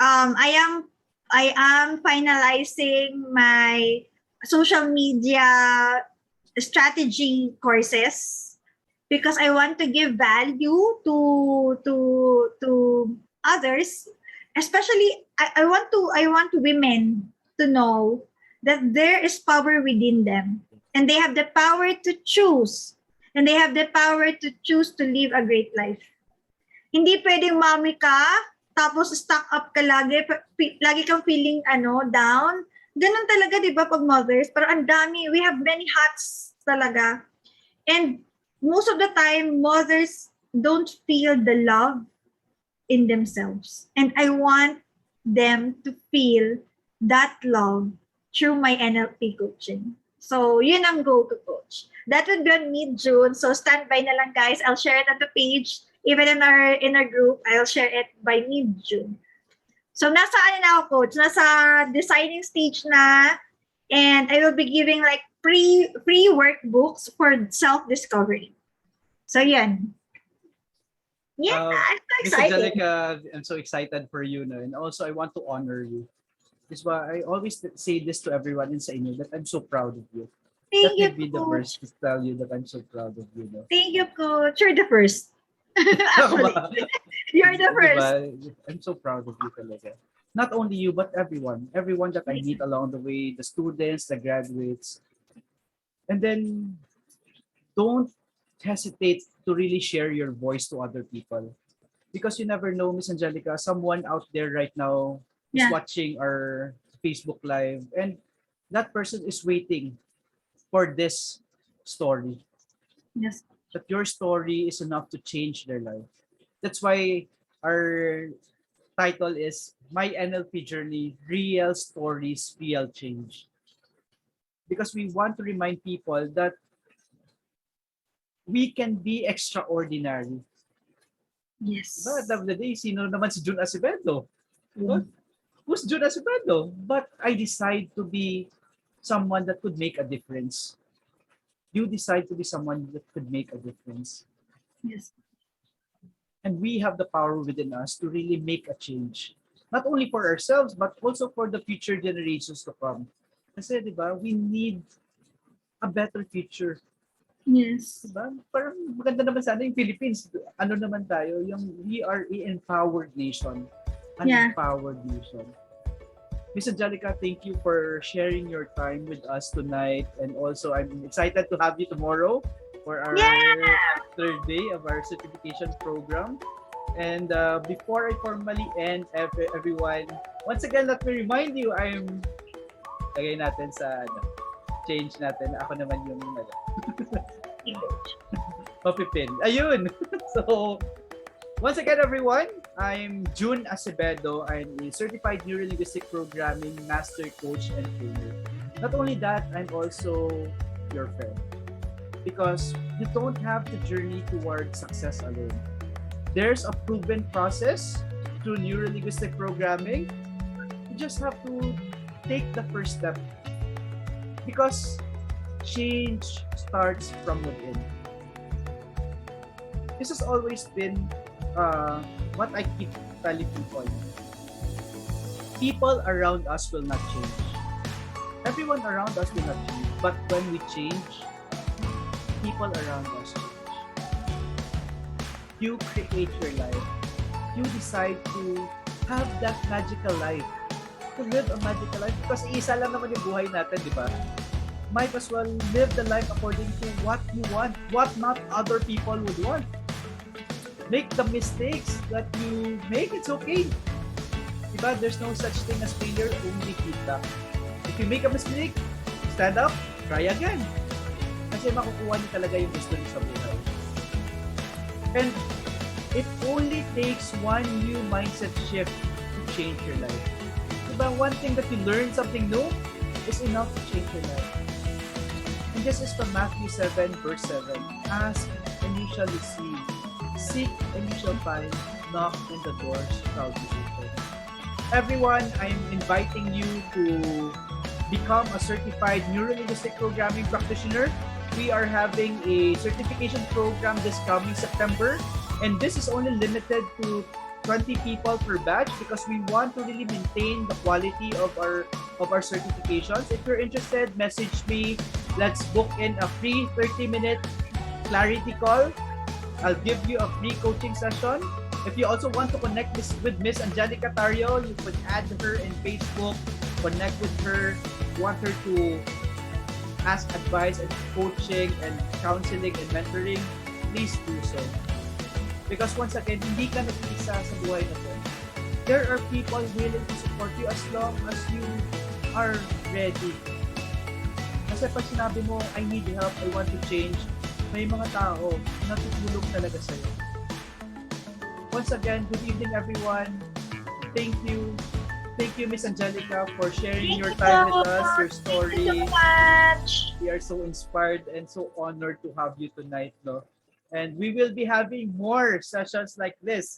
Speaker 2: I am finalizing my social media strategy courses because I want to give value to others, especially I want women to know that there is power within them, and they have the power to choose, and they have the power to choose to live a great life. Hindi pwedeng mommy ka, tapos stuck up ka lagi, lagi kang feeling down. Ganun talaga, di ba, pag mothers? Parang ang dami, we have many hats talaga. And most of the time, mothers don't feel the love in themselves. And I want them to feel that love through my NLP coaching. So, yun ang go-to coach. That would be on mid-June. So, stand by na lang, guys. I'll share it on the page. Even in our group, I'll share it by mid-June. So, nasa na ako, coach? Nasa designing stage na. And I will be giving like free workbooks for self-discovery. So, yan. Yeah, I'm so
Speaker 1: Ms
Speaker 2: excited.
Speaker 1: Angelica, I'm so excited for you. No? And also, I want to honor you. This is why I always say this to everyone in sa inyo, that I'm so proud of you.
Speaker 2: Thank you,
Speaker 1: Let me be the
Speaker 2: coach.
Speaker 1: first to tell you that I'm so proud of you. No?
Speaker 2: Thank you, coach. You're the first. Actually, you're the first.
Speaker 1: Diba? I'm so proud of you talaga. Not only you, but everyone. Everyone that I meet along the way, the students, the graduates. And then, don't hesitate to really share your voice to other people. Because you never know, Miss Angelica, someone out there right now is
Speaker 2: Yeah.
Speaker 1: watching our Facebook Live, and that person is waiting for this story.
Speaker 2: Yes.
Speaker 1: That your story is enough to change their life. That's why our title is My NLP Journey, Real Stories, Real Change. Because we want to remind people that we can be extraordinary.
Speaker 2: Yes.
Speaker 1: But at the end of the day, sino naman si June Acevedo? Who's June Acevedo? But I decide to be someone that could make a difference. You decide to be someone that could make a difference.
Speaker 2: Yes.
Speaker 1: And we have the power within us to really make a change. Not only for ourselves, but also for the future generations to come. Kasi, di ba, we need a better future.
Speaker 2: Yes.
Speaker 1: Diba? Parang maganda naman sana yung Philippines. Ano naman tayo, yung we are an empowered nation. An
Speaker 2: Yeah.
Speaker 1: empowered nation. Ms. Angelica, thank you for sharing your time with us tonight. And also, I'm excited to have you tomorrow for our third day of our certification program. And before I formally end, everyone, once again, let me remind you, lagay natin sa change natin. Ako naman yung papipin. Ayun! So, once again, everyone, I'm June Acevedo. I'm a certified Neuro-Linguistic Programming Master Coach and Trainer. Not only that, I'm also your friend. Because you don't have to journey towards success alone. There's a proven process through Neuro-Linguistic Programming. You just have to take the first step. Because change starts from within. This has always been what I keep telling people. People around us will not change. Everyone around us will not change. But when we change, people around us change. You create your life. You decide to have that magical life. To live a magical life. Because isa lang naman yung buhay natin, di ba? Might as well live the life according to what you want, what not other people would want. Make the mistakes that you make, it's okay. Diba? There's no such thing as failure, only feedback. If you make a mistake, stand up, try again. Kasi makukuha niyo talaga yung gusto niyo sa buhay. And it only takes one new mindset shift to change your life. Diba? One thing that you learn something new is enough to change your life. And this is from Matthew 7, verse 7. Ask and you shall receive. Seek and you shall find. Knock and the doors shall be opened. Everyone, I'm inviting you to become a certified Neuro-Linguistic Programming practitioner. We are having a certification program this coming September, and this is only limited to 20 people per batch because we want to really maintain the quality of our certifications. If you're interested, message me. Let's book in a free 30-minute clarity call. I'll give you a free coaching session. If you also want to connect with Ms Angelica, you could add her in Facebook, connect with her, want her to ask advice and coaching and counseling and mentoring, please do so. Because once again, hindi ka nag-isa sa buhay na to. There are people willing to support you as long as you are ready. Kasi pag sinabi mo, I need help, I want to change, may mga tao na tutulong talaga sa'yo. Once again, good evening everyone. Thank you. Thank you, Ms Angelica, for sharing your time with us, your story.
Speaker 2: Thank you so much.
Speaker 1: We are so inspired and so honored to have you tonight, no? And we will be having more sessions like this